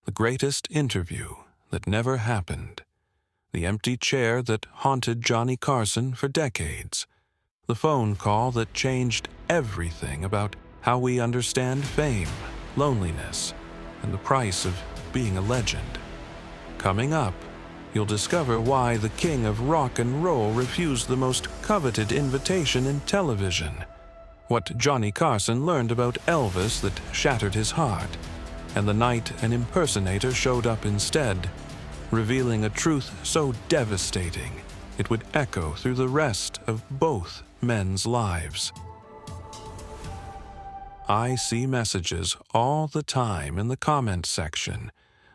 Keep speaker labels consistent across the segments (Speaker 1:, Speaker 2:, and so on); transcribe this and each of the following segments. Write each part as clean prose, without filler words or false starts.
Speaker 1: the greatest interview that never happened, the empty chair that haunted Johnny Carson for decades, the phone call that changed everything about how we understand fame, loneliness, and the price of being a legend. Coming up, you'll discover why the king of rock and roll refused the most coveted invitation in television, what Johnny Carson learned about Elvis that shattered his heart, and the night an impersonator showed up instead, revealing a truth so devastating it would echo through the rest of both men's lives. I see messages all the time in the comments section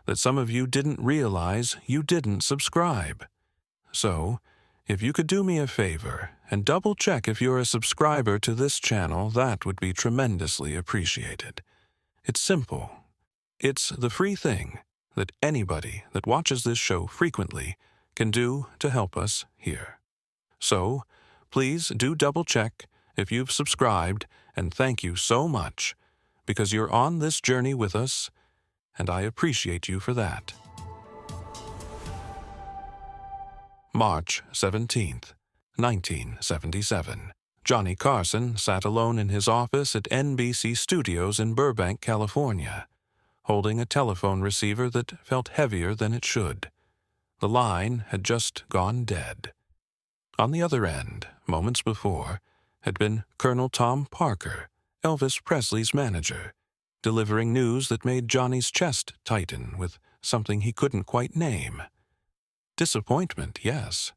Speaker 1: that some of you didn't realize you didn't subscribe. So, if you could do me a favor and double-check if you're a subscriber to this channel, that would be tremendously appreciated. It's simple. It's the free thing that anybody that watches this show frequently can do to help us here. So, please do double-check if you've subscribed, and thank you so much, because you're on this journey with us, and I appreciate you for that. March 17th, 1977. Johnny Carson sat alone in his office at NBC Studios in Burbank, California, holding a telephone receiver that felt heavier than it should. The line had just gone dead. On the other end, moments before, had been Colonel Tom Parker, Elvis Presley's manager, delivering news that made Johnny's chest tighten with something he couldn't quite name. Disappointment, yes,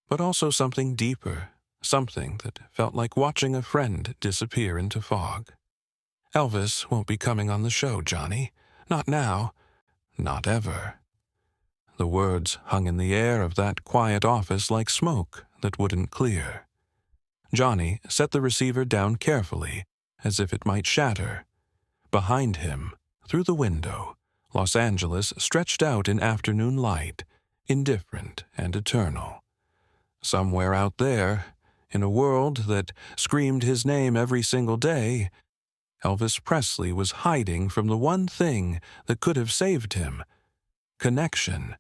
Speaker 1: but also something deeper, something that felt like watching a friend disappear into fog. "Elvis won't be coming on the show, Johnny. Not now. Not ever." The words hung in the air of that quiet office like smoke that wouldn't clear. Johnny set the receiver down carefully, as if it might shatter. Behind him, through the window, Los Angeles stretched out in afternoon light, indifferent and eternal. Somewhere out there, in a world that screamed his name every single day, Elvis Presley was hiding from the one thing that could have saved him: connection.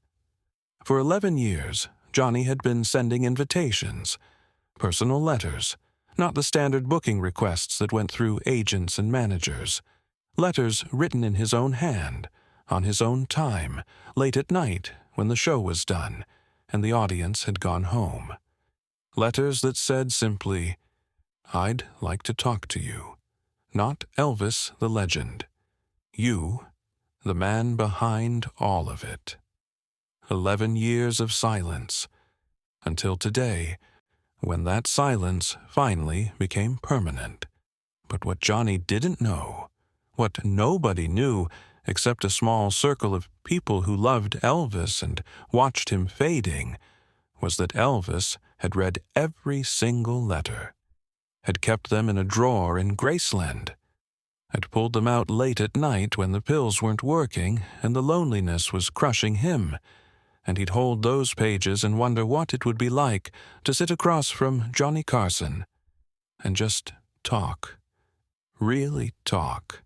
Speaker 1: For 11 years, Johnny had been sending invitations, personal letters, not the standard booking requests that went through agents and managers. Letters written in his own hand, on his own time, late at night when the show was done and the audience had gone home. Letters that said simply, "I'd like to talk to you." Not Elvis the legend. You, the man behind all of it. 11 years of silence, until today, when that silence finally became permanent. But what Johnny didn't know, what nobody knew except a small circle of people who loved Elvis and watched him fading, was that Elvis had read every single letter, had kept them in a drawer in Graceland, had pulled them out late at night when the pills weren't working and the loneliness was crushing him, and he'd hold those pages and wonder what it would be like to sit across from Johnny Carson and just talk. Really talk.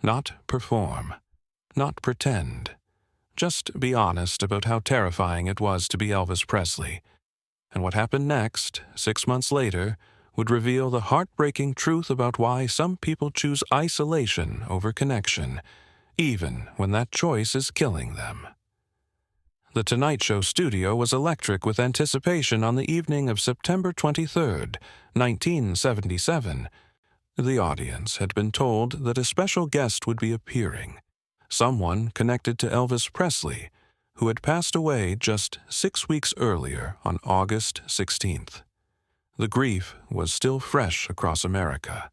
Speaker 1: Not perform. Not pretend. Just be honest about how terrifying it was to be Elvis Presley. And what happened next, 6 months later, would reveal the heartbreaking truth about why some people choose isolation over connection, even when that choice is killing them. The Tonight Show studio was electric with anticipation on the evening of September 23rd, 1977. The audience had been told that a special guest would be appearing, someone connected to Elvis Presley, who had passed away just 6 weeks earlier on August 16th. The grief was still fresh across America.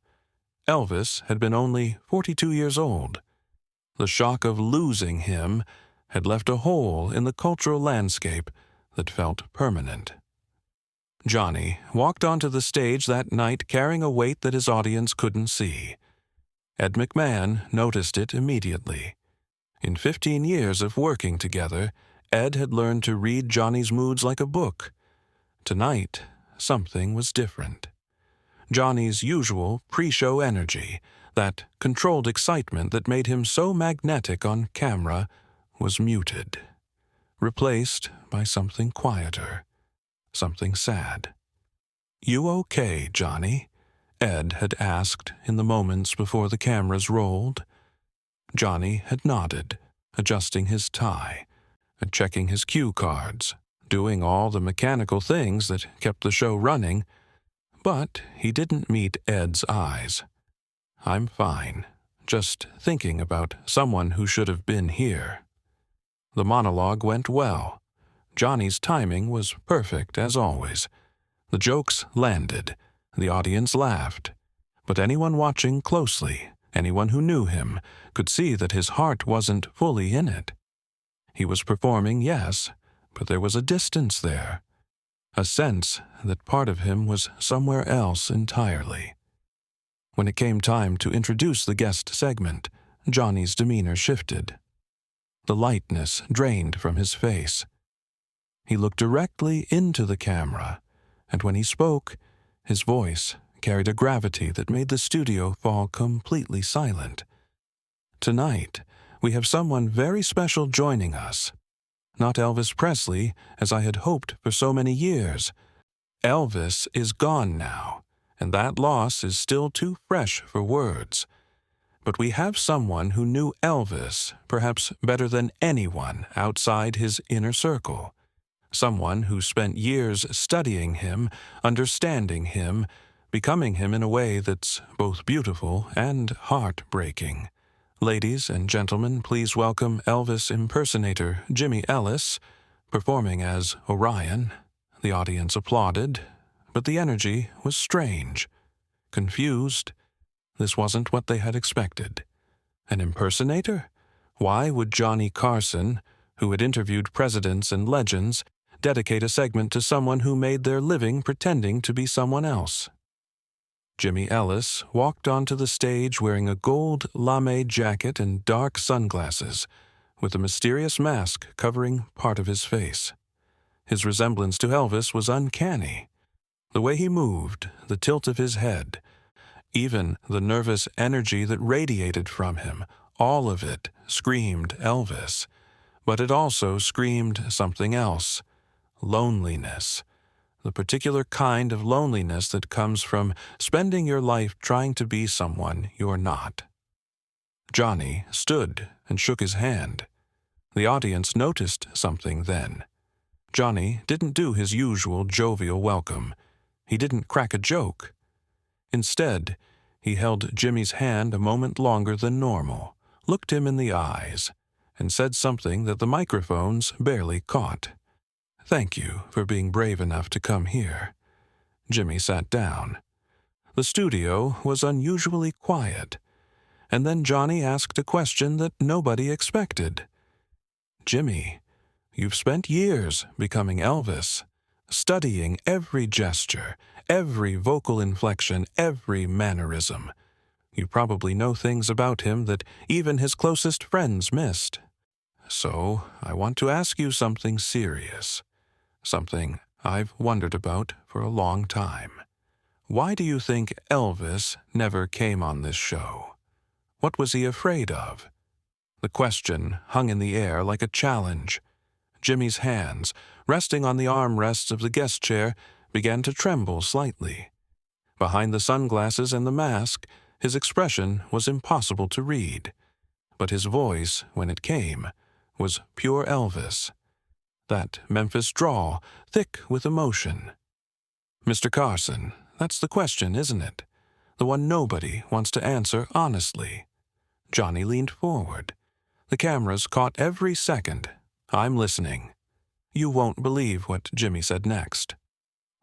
Speaker 1: Elvis had been only 42 years old. The shock of losing him had left a hole in the cultural landscape that felt permanent. Johnny walked onto the stage that night carrying a weight that his audience couldn't see. Ed McMahon noticed it immediately. In 15 years of working together, Ed had learned to read Johnny's moods like a book. Tonight, something was different. Johnny's usual pre-show energy, That controlled excitement that made him so magnetic on camera was muted, replaced by something quieter, something sad. "You okay, Johnny?" Ed had asked in the moments before the cameras rolled. Johnny had nodded, adjusting his tie, and checking his cue cards, doing all the mechanical things that kept the show running, but he didn't meet Ed's eyes. "I'm fine, just thinking about someone who should have been here." The monologue went well. Johnny's timing was perfect as always. The jokes landed, the audience laughed, but anyone watching closely, anyone who knew him, could see that his heart wasn't fully in it. He was performing, yes, but there was a distance there, a sense that part of him was somewhere else entirely. When it came time to introduce the guest segment, Johnny's demeanor shifted. The lightness drained from his face. He looked directly into the camera, and when he spoke, his voice carried a gravity that made the studio fall completely silent. "Tonight, we have someone very special joining us. Not Elvis Presley, as I had hoped for so many years. Elvis is gone now, and that loss is still too fresh for words. But we have someone who knew Elvis perhaps better than anyone outside his inner circle. Someone who spent years studying him, understanding him, becoming him in a way that's both beautiful and heartbreaking. Ladies and gentlemen, please welcome Elvis impersonator Jimmy Ellis, performing as Orion." The audience applauded, but the energy was strange. Confused. This wasn't what they had expected. An impersonator? Why would Johnny Carson, who had interviewed presidents and legends, dedicate a segment to someone who made their living pretending to be someone else? Jimmy Ellis walked onto the stage wearing a gold lame jacket and dark sunglasses, with a mysterious mask covering part of his face. His resemblance to Elvis was uncanny. The way he moved, the tilt of his head, even the nervous energy that radiated from him, all of it screamed Elvis. But it also screamed something else: loneliness. The particular kind of loneliness that comes from spending your life trying to be someone you're not. Johnny stood and shook his hand. The audience noticed something then. Johnny didn't do his usual jovial welcome. He didn't crack a joke. Instead, he held Jimmy's hand a moment longer than normal, looked him in the eyes, and said something that the microphones barely caught. "Thank you for being brave enough to come here." Jimmy sat down. The studio was unusually quiet, and then Johnny asked a question that nobody expected. "Jimmy, you've spent years becoming Elvis, studying every gesture, every vocal inflection, every mannerism. You probably know things about him that even his closest friends missed. So I want to ask you something serious. Something I've wondered about for a long time. Why do you think Elvis never came on this show? What was he afraid of?" The question hung in the air like a challenge. Jimmy's hands, resting on the armrests of the guest chair, began to tremble slightly. Behind the sunglasses and the mask, his expression was impossible to read. But his voice, when it came, was pure Elvis. That Memphis drawl, thick with emotion. "Mr. Carson, that's the question, isn't it? The one nobody wants to answer honestly." Johnny leaned forward. The cameras caught every second. "I'm listening." You won't believe what Jimmy said next.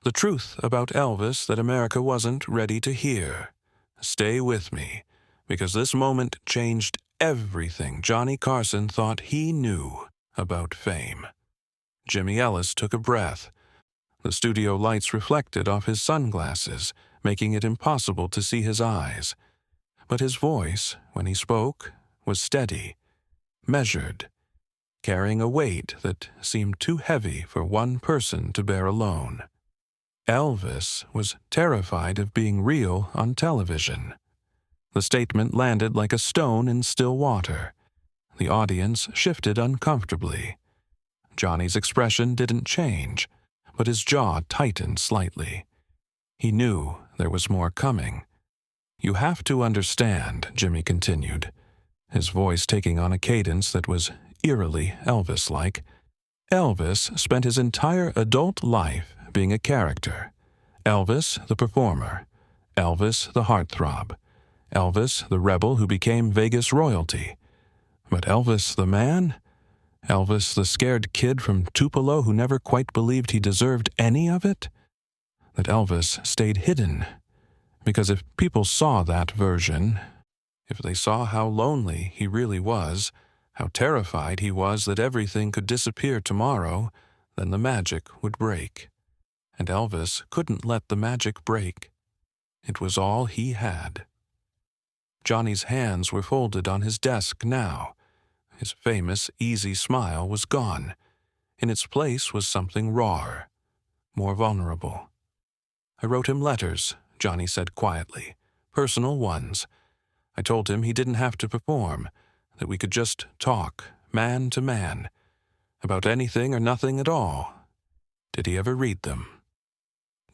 Speaker 1: The truth about Elvis that America wasn't ready to hear. Stay with me, because this moment changed everything Johnny Carson thought he knew about fame. Jimmy Ellis took a breath. The studio lights reflected off his sunglasses, making it impossible to see his eyes. But his voice, when he spoke, was steady, measured, carrying a weight that seemed too heavy for one person to bear alone. Elvis was terrified of being real on television. The statement landed like a stone in still water. The audience shifted uncomfortably. Johnny's expression didn't change, but his jaw tightened slightly. He knew there was more coming. "You have to understand," Jimmy continued, his voice taking on a cadence that was eerily Elvis-like. "Elvis spent his entire adult life being a character. Elvis, the performer. Elvis, the heartthrob. Elvis, the rebel who became Vegas royalty. But Elvis, the man? Elvis, the scared kid from Tupelo who never quite believed he deserved any of it? That Elvis stayed hidden. Because if people saw that version, if they saw how lonely he really was, how terrified he was that everything could disappear tomorrow, then the magic would break. And Elvis couldn't let the magic break. It was all he had." Johnny's hands were folded on his desk now. His famous, easy smile was gone. In its place was something rawer, more vulnerable. "I wrote him letters," Johnny said quietly, "personal ones. I told him he didn't have to perform, that we could just talk, man to man, about anything or nothing at all. Did he ever read them?"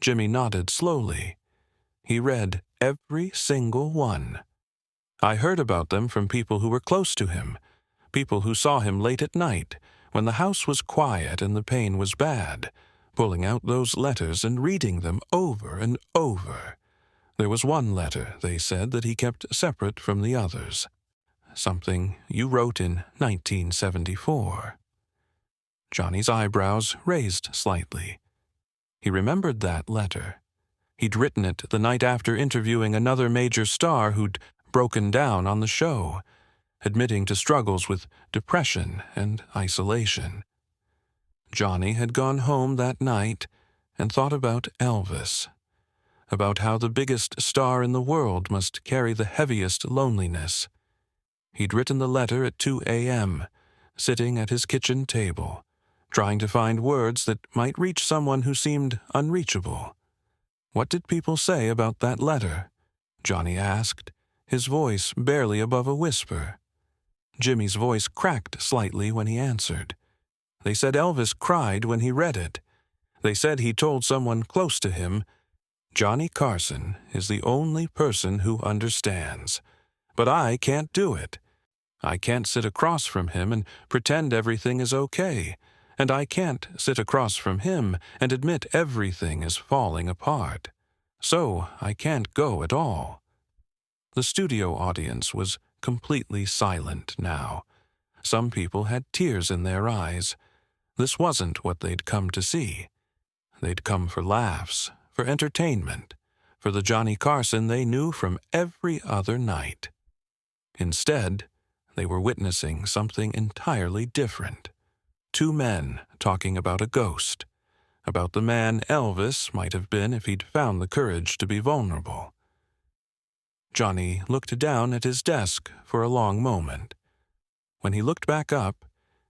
Speaker 1: Jimmy nodded slowly. He read every single one. "I heard about them from people who were close to him, people who saw him late at night, when the house was quiet and the pain was bad, pulling out those letters and reading them over and over. There was one letter, they said, that he kept separate from the others. Something you wrote in 1974. Johnny's eyebrows raised slightly. He remembered that letter. He'd written it the night after interviewing another major star who'd broken down on the show, admitting to struggles with depression and isolation. Johnny had gone home that night and thought about Elvis, about how the biggest star in the world must carry the heaviest loneliness. He'd written the letter at 2 a.m., sitting at his kitchen table, trying to find words that might reach someone who seemed unreachable. "What did people say about that letter?" Johnny asked, his voice barely above a whisper. Jimmy's voice cracked slightly when he answered. "They said Elvis cried when he read it. They said he told someone close to him, 'Johnny Carson is the only person who understands. But I can't do it. I can't sit across from him and pretend everything is okay. And I can't sit across from him and admit everything is falling apart. So I can't go at all." The studio audience was completely silent now. Some people had tears in their eyes. This wasn't what they'd come to see. They'd come for laughs, for entertainment, for the Johnny Carson they knew from every other night. Instead, they were witnessing something entirely different. Two men talking about a ghost, about the man Elvis might have been if he'd found the courage to be vulnerable. Johnny looked down at his desk for a long moment. When he looked back up,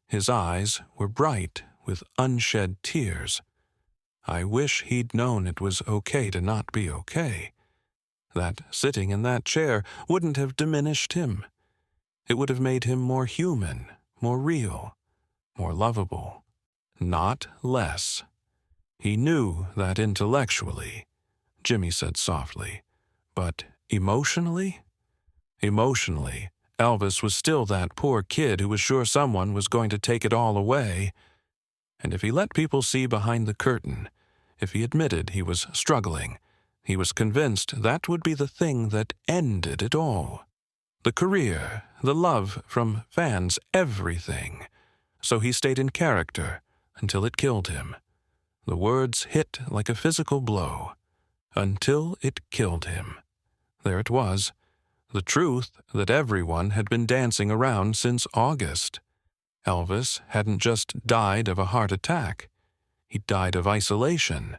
Speaker 1: his eyes were bright with unshed tears. I wish he'd known it was okay to not be okay. That sitting in that chair wouldn't have diminished him. It would have made him more human, more real, more lovable, not less. He knew that intellectually, Jimmy said softly, but emotionally? Emotionally, Elvis was still that poor kid who was sure someone was going to take it all away. And if he let people see behind the curtain, if he admitted he was struggling, he was convinced that would be the thing that ended it all. The career, the love from fans, everything. So he stayed in character until it killed him. The words hit like a physical blow. Until it killed him. There it was, the truth that everyone had been dancing around since August. Elvis hadn't just died of a heart attack. He died of isolation,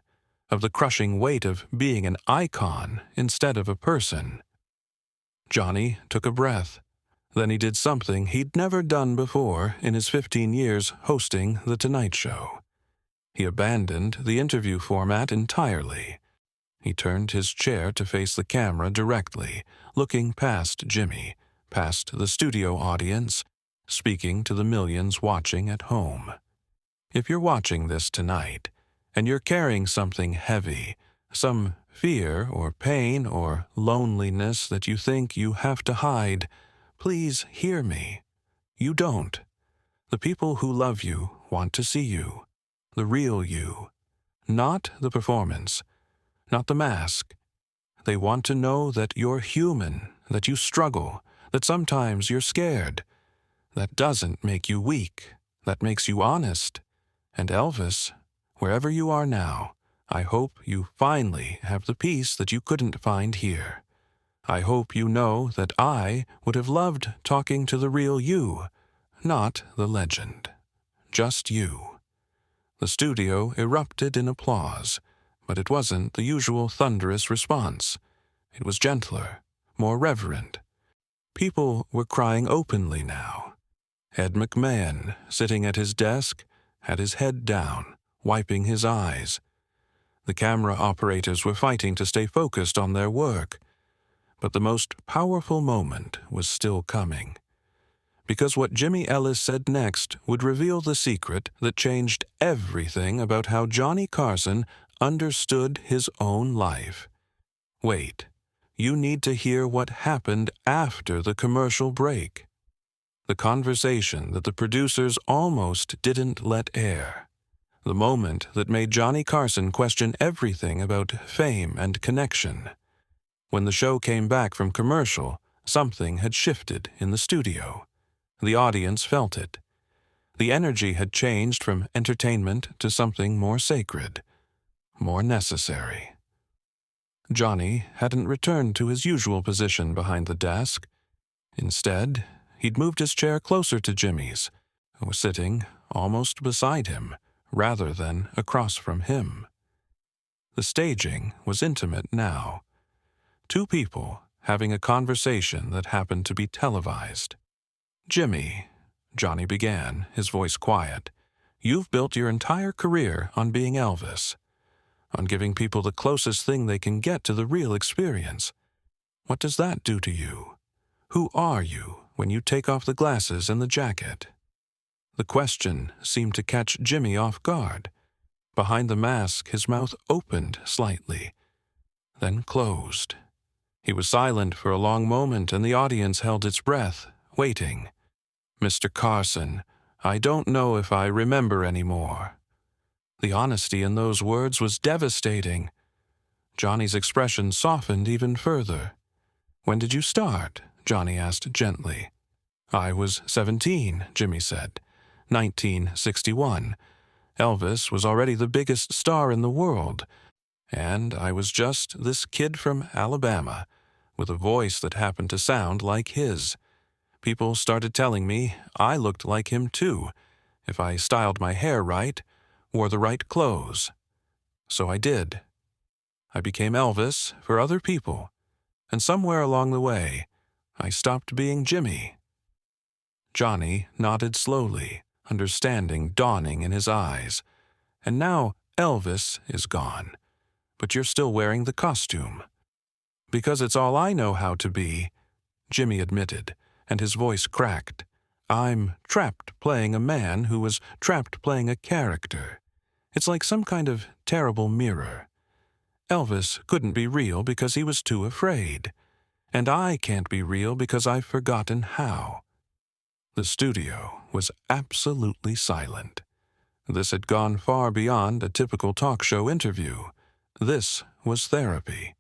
Speaker 1: of the crushing weight of being an icon instead of a person. Johnny took a breath. Then he did something he'd never done before in his 15 years hosting The Tonight Show. He abandoned the interview format entirely. He turned his chair to face the camera directly, looking past Jimmy, past the studio audience, speaking to the millions watching at home. If you're watching this tonight, and you're carrying something heavy, some fear or pain or loneliness that you think you have to hide, please hear me. You don't. The people who love you want to see you, the real you, not the performance, not the mask. They want to know that you're human, that you struggle, that sometimes you're scared. That doesn't make you weak. That makes you honest. And Elvis, wherever you are now, I hope you finally have the peace that you couldn't find here. I hope you know that I would have loved talking to the real you, not the legend. Just you. The studio erupted in applause, but it wasn't the usual thunderous response. It was gentler, more reverent. People were crying openly now. Ed McMahon, sitting at his desk, had his head down, wiping his eyes. The camera operators were fighting to stay focused on their work. But the most powerful moment was still coming. Because what Jimmy Ellis said next would reveal the secret that changed everything about how Johnny Carson understood his own life. Wait, you need to hear what happened after the commercial break. The conversation that the producers almost didn't let air. The moment that made Johnny Carson question everything about fame and connection. When the show came back from commercial, something had shifted in the studio. The audience felt it. The energy had changed from entertainment to something more sacred, more necessary. Johnny hadn't returned to his usual position behind the desk. Instead, he'd moved his chair closer to Jimmy's, who was sitting almost beside him, rather than across from him. The staging was intimate now. Two people having a conversation that happened to be televised. "Jimmy," Johnny began, his voice quiet, "you've built your entire career on being Elvis, on giving people the closest thing they can get to the real experience. What does that do to you? Who are you when you take off the glasses and the jacket?" The question seemed to catch Jimmy off guard. Behind the mask, his mouth opened slightly, then closed. He was silent for a long moment, and the audience held its breath, waiting. "Mr. Carson, I don't know if I remember anymore." The honesty in those words was devastating. Johnny's expression softened even further. "When did you start?" Johnny asked gently. "I was 17, Jimmy said. 1961. Elvis was already the biggest star in the world, and I was just this kid from Alabama, with a voice that happened to sound like his. People started telling me I looked like him too, if I styled my hair right, wore the right clothes. So I did. I became Elvis for other people, and somewhere along the way, I stopped being Jimmy." Johnny nodded slowly, understanding dawning in his eyes. "And now Elvis is gone, but you're still wearing the costume." "Because it's all I know how to be," Jimmy admitted, and his voice cracked. "I'm trapped playing a man who was trapped playing a character. It's like some kind of terrible mirror. Elvis couldn't be real because he was too afraid. And I can't be real because I've forgotten how." The studio was absolutely silent. This had gone far beyond a typical talk show interview. This was therapy.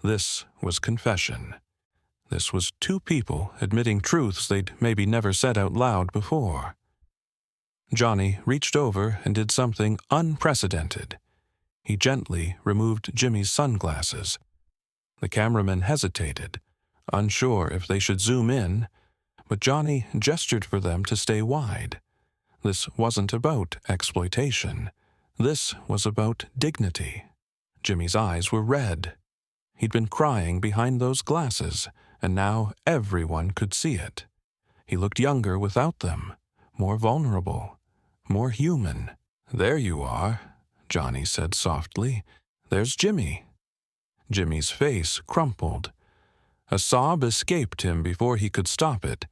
Speaker 1: This was confession. This was two people admitting truths they'd maybe never said out loud before. Johnny reached over and did something unprecedented. He gently removed Jimmy's sunglasses. The cameraman hesitated, unsure if they should zoom in, but Johnny gestured for them to stay wide. This wasn't about exploitation. This was about dignity. Jimmy's eyes were red. He'd been crying behind those glasses, and now everyone could see it. He looked younger without them, more vulnerable, more human. "There you are," Johnny said softly. "There's Jimmy." Jimmy's face crumpled. A sob escaped him before he could stop it,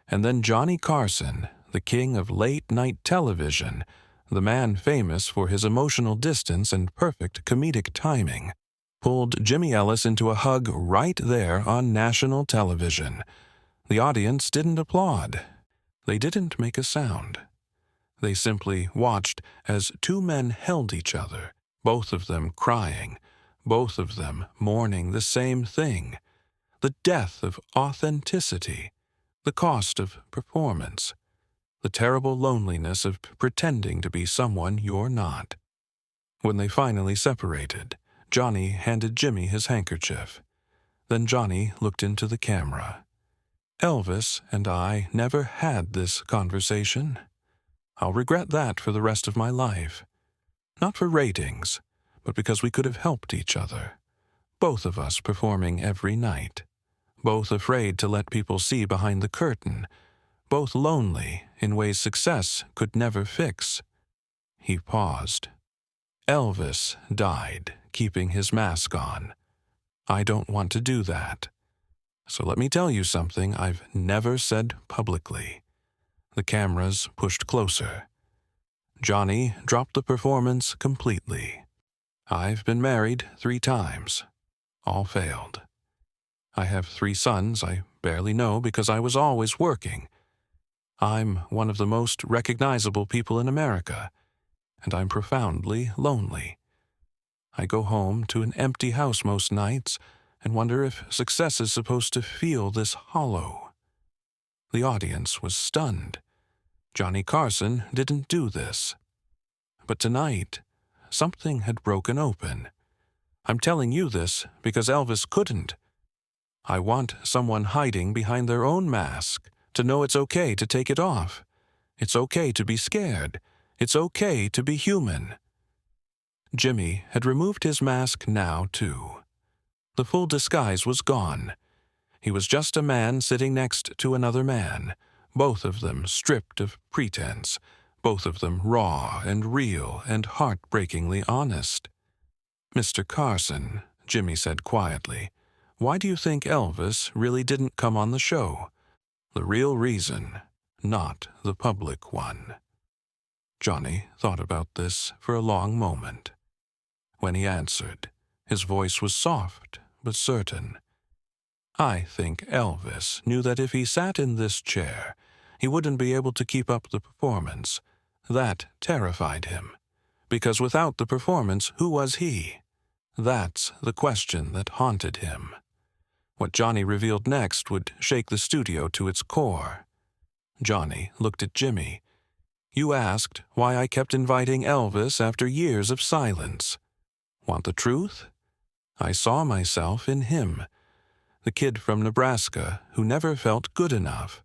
Speaker 1: and then Johnny Carson, the king of late-night television, the man famous for his emotional distance and perfect comedic timing, pulled Jimmy Ellis into a hug right there on national television. The audience didn't applaud. They didn't make a sound. They simply watched as two men held each other, both of them crying, both of them mourning the same thing: the death of authenticity, the cost of performance, the terrible loneliness of pretending to be someone you're not. When they finally separated, Johnny handed Jimmy his handkerchief. Then Johnny looked into the camera. Elvis and I never had this conversation. I'll regret that for the rest of my life. Not for ratings, but because we could have helped each other. Both of us performing every night. Both afraid to let people see behind the curtain. Both lonely in ways success could never fix. He paused. Elvis died keeping his mask on. I don't want to do that. So let me tell you something I've never said publicly. The cameras pushed closer. Johnny dropped the performance completely. I've been married 3 times. All failed. I have 3 sons I barely know because I was always working. I'm one of the most recognizable people in America, and I'm profoundly lonely. I go home to an empty house most nights and wonder if success is supposed to feel this hollow. The audience was stunned. Johnny Carson didn't do this. But tonight, something had broken open. I'm telling you this because Elvis couldn't. I want someone hiding behind their own mask to know it's okay to take it off. It's okay to be scared. It's okay to be human. Jimmy had removed his mask now, too. The full disguise was gone. He was just a man sitting next to another man, both of them stripped of pretense, both of them raw and real and heartbreakingly honest. Mr. Carson, Jimmy said quietly, why do you think Elvis really didn't come on the show? The real reason, not the public one. Johnny thought about this for a long moment. When he answered, his voice was soft but certain. I think Elvis knew that if he sat in this chair, he wouldn't be able to keep up the performance. That terrified him. Because without the performance, who was he? That's the question that haunted him. What Johnny revealed next would shake the studio to its core. Johnny looked at Jimmy. You asked why I kept inviting Elvis after years of silence. Want the truth? I saw myself in him. The kid from Nebraska who never felt good enough,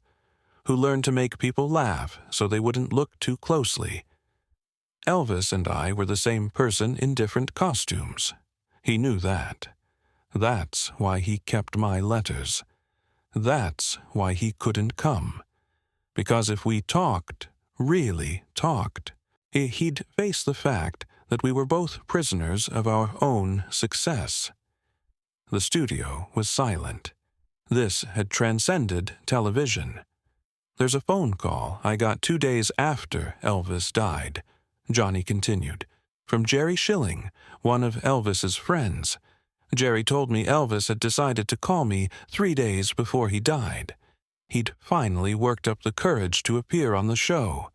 Speaker 1: who learned to make people laugh so they wouldn't look too closely. Elvis and I were the same person in different costumes. He knew that. That's why he kept my letters. That's why he couldn't come. Because if we talked, really talked, he'd face the fact that we were both prisoners of our own success. The studio was silent. This had transcended television. There's a phone call I got 2 days after Elvis died, Johnny continued, from Jerry Schilling, one of Elvis's friends. Jerry told me Elvis had decided to call me 3 days before he died. He'd finally worked up the courage to appear on the show.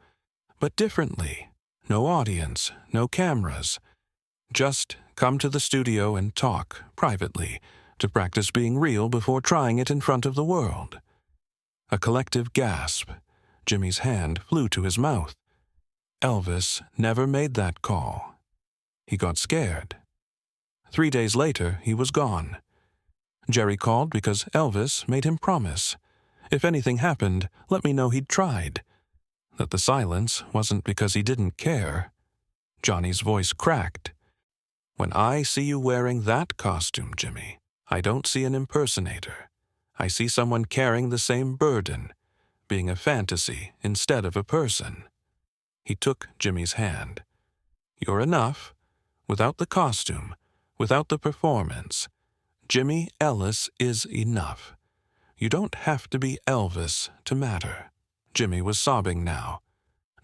Speaker 1: But differently. No audience, no cameras. Just come to the studio and talk, privately, to practice being real before trying it in front of the world. A collective gasp. Jimmy's hand flew to his mouth. Elvis never made that call. He got scared. 3 days later, he was gone. Jerry called because Elvis made him promise. If anything happened, let me know he'd tried. That the silence wasn't because he didn't care. Johnny's voice cracked. When I see you wearing that costume, Jimmy, I don't see an impersonator. I see someone carrying the same burden, being a fantasy instead of a person. He took Jimmy's hand. You're enough. Without the costume, without the performance, Jimmy Ellis is enough. You don't have to be Elvis to matter. Jimmy was sobbing now.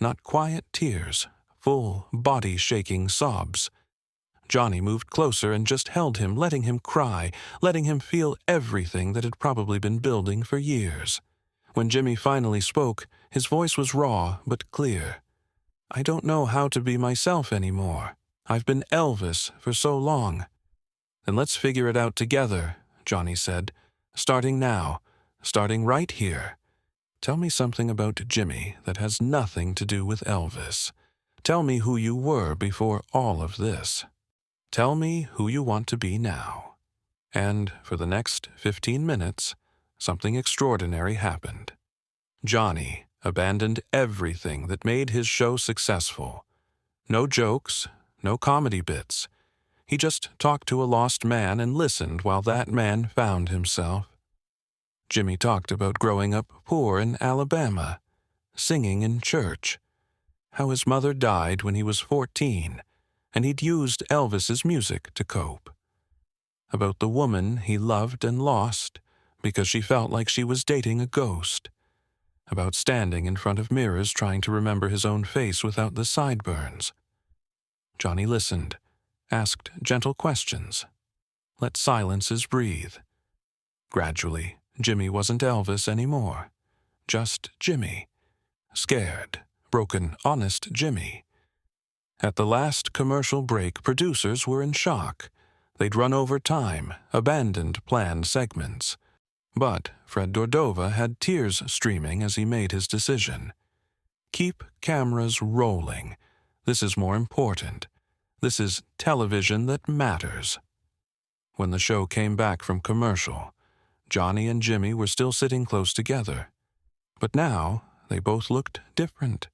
Speaker 1: Not quiet tears, full, body-shaking sobs. Johnny moved closer and just held him, letting him cry, letting him feel everything that had probably been building for years. When Jimmy finally spoke, his voice was raw but clear. "I don't know how to be myself anymore. I've been Elvis for so long." "Then let's figure it out together," Johnny said. "Starting now. Starting right here. Tell me something about Jimmy that has nothing to do with Elvis. Tell me who you were before all of this. Tell me who you want to be now." And for the next 15 minutes, something extraordinary happened. Johnny abandoned everything that made his show successful. No jokes, no comedy bits. He just talked to a lost man and listened while that man found himself. Jimmy talked about growing up poor in Alabama, singing in church, how his mother died when he was 14, and he'd used Elvis's music to cope. About the woman he loved and lost because she felt like she was dating a ghost. About standing in front of mirrors trying to remember his own face without the sideburns. Johnny listened, asked gentle questions, let silences breathe. Gradually, Jimmy wasn't Elvis anymore, just Jimmy. Scared, broken, honest Jimmy. At the last commercial break, producers were in shock. They'd run over time, abandoned planned segments. But Fred Dordova had tears streaming as he made his decision. Keep cameras rolling. This is more important. This is television that matters. When the show came back from commercial, Johnny and Jimmy were still sitting close together. But now they both looked different.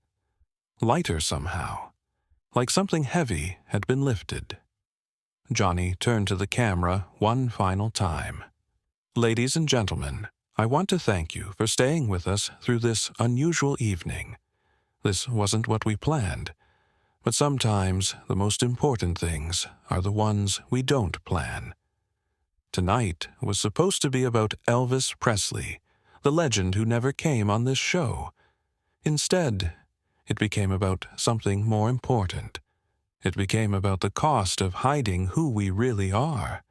Speaker 1: Lighter somehow. Like something heavy had been lifted. Johnny turned to the camera one final time. "Ladies and gentlemen, I want to thank you for staying with us through this unusual evening. This wasn't what we planned, but sometimes the most important things are the ones we don't plan. Tonight was supposed to be about Elvis Presley, the legend who never came on this show. Instead, it became about something more important. It became about the cost of hiding who we really are,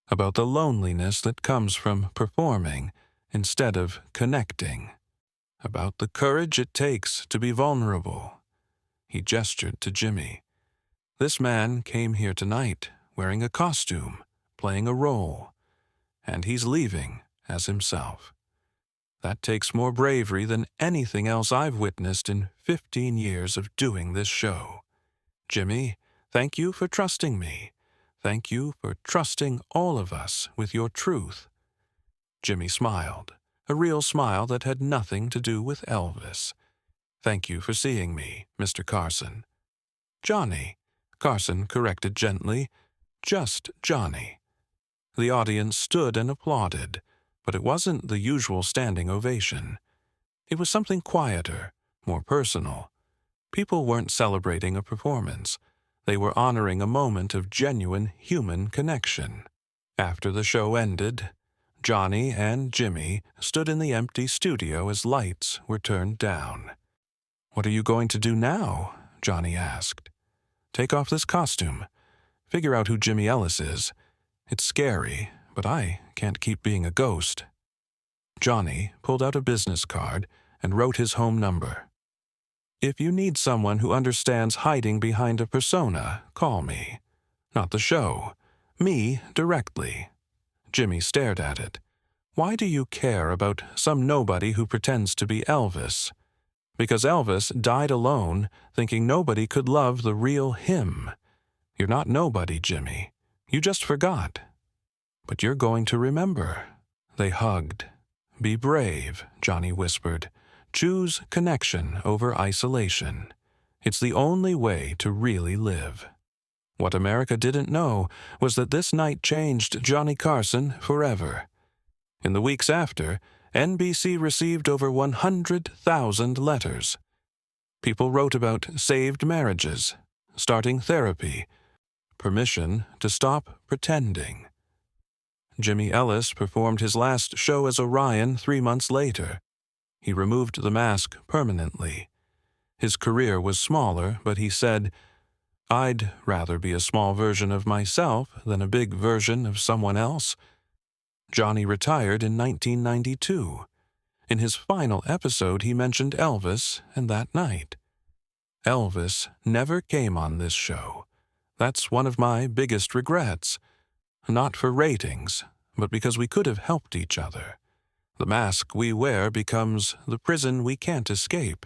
Speaker 1: about the loneliness that comes from performing instead of connecting, about the courage it takes to be vulnerable." He gestured to Jimmy. "This man came here tonight wearing a costume, playing a role, and he's leaving as himself. That takes more bravery than anything else I've witnessed in 15 years of doing this show. Jimmy, thank you for trusting me. Thank you for trusting all of us with your truth." Jimmy smiled, a real smile that had nothing to do with Elvis. "Thank you for seeing me, Mr. Carson." "Johnny," Carson corrected gently. "Just Johnny." The audience stood and applauded, but it wasn't the usual standing ovation. It was something quieter, more personal. People weren't celebrating a performance. They were honoring a moment of genuine human connection. After the show ended, Johnny and Jimmy stood in the empty studio as lights were turned down. "What are you going to do now?" Johnny asked. "Take off this costume. Figure out who Jimmy Ellis is. It's scary, but I can't keep being a ghost." Johnny pulled out a business card and wrote his home number. "If you need someone who understands hiding behind a persona, call me. Not the show. Me directly." Jimmy stared at it. "Why do you care about some nobody who pretends to be Elvis?" "Because Elvis died alone, thinking nobody could love the real him. You're not nobody, Jimmy. You just forgot. But you're going to remember." They hugged. "Be brave," Johnny whispered. "Choose connection over isolation. It's the only way to really live." What America didn't know was that this night changed Johnny Carson forever. In the weeks after, NBC received over 100,000 letters. People wrote about saved marriages, starting therapy, permission to stop pretending. Jimmy Ellis performed his last show as Orion 3 months later. He removed the mask permanently. His career was smaller, but he said, "I'd rather be a small version of myself than a big version of someone else." Johnny retired in 1992. In his final episode, he mentioned Elvis and that night. Elvis never came on this show. That's one of my biggest regrets. Not for ratings, but because we could have helped each other. The mask we wear becomes the prison we can't escape.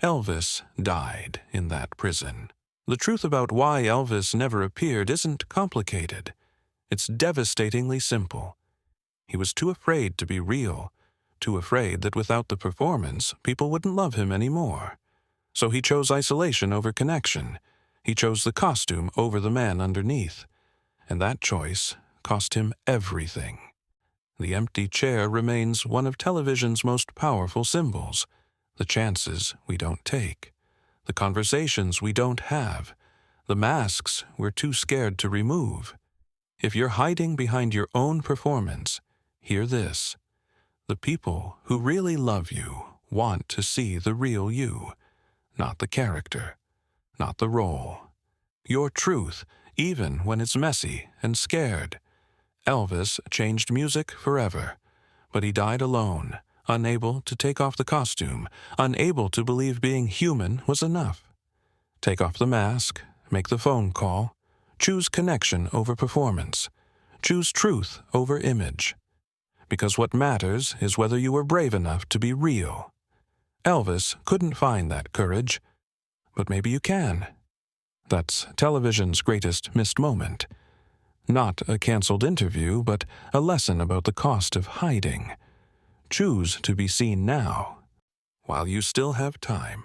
Speaker 1: Elvis died in that prison. The truth about why Elvis never appeared isn't complicated. It's devastatingly simple. He was too afraid to be real, too afraid that without the performance, people wouldn't love him anymore. So he chose isolation over connection. He chose the costume over the man underneath. And that choice cost him everything. The empty chair remains one of television's most powerful symbols. The chances we don't take. The conversations we don't have. The masks we're too scared to remove. If you're hiding behind your own performance, hear this. The people who really love you want to see the real you, not the character, not the role. Your truth, even when it's messy and scared. Elvis changed music forever, but he died alone, unable to take off the costume, unable to believe being human was enough. Take off the mask, make the phone call, choose connection over performance, choose truth over image. Because what matters is whether you were brave enough to be real. Elvis couldn't find that courage, but maybe you can. That's television's greatest missed moment. Not a canceled interview, but a lesson about the cost of hiding. Choose to be seen now, while you still have time.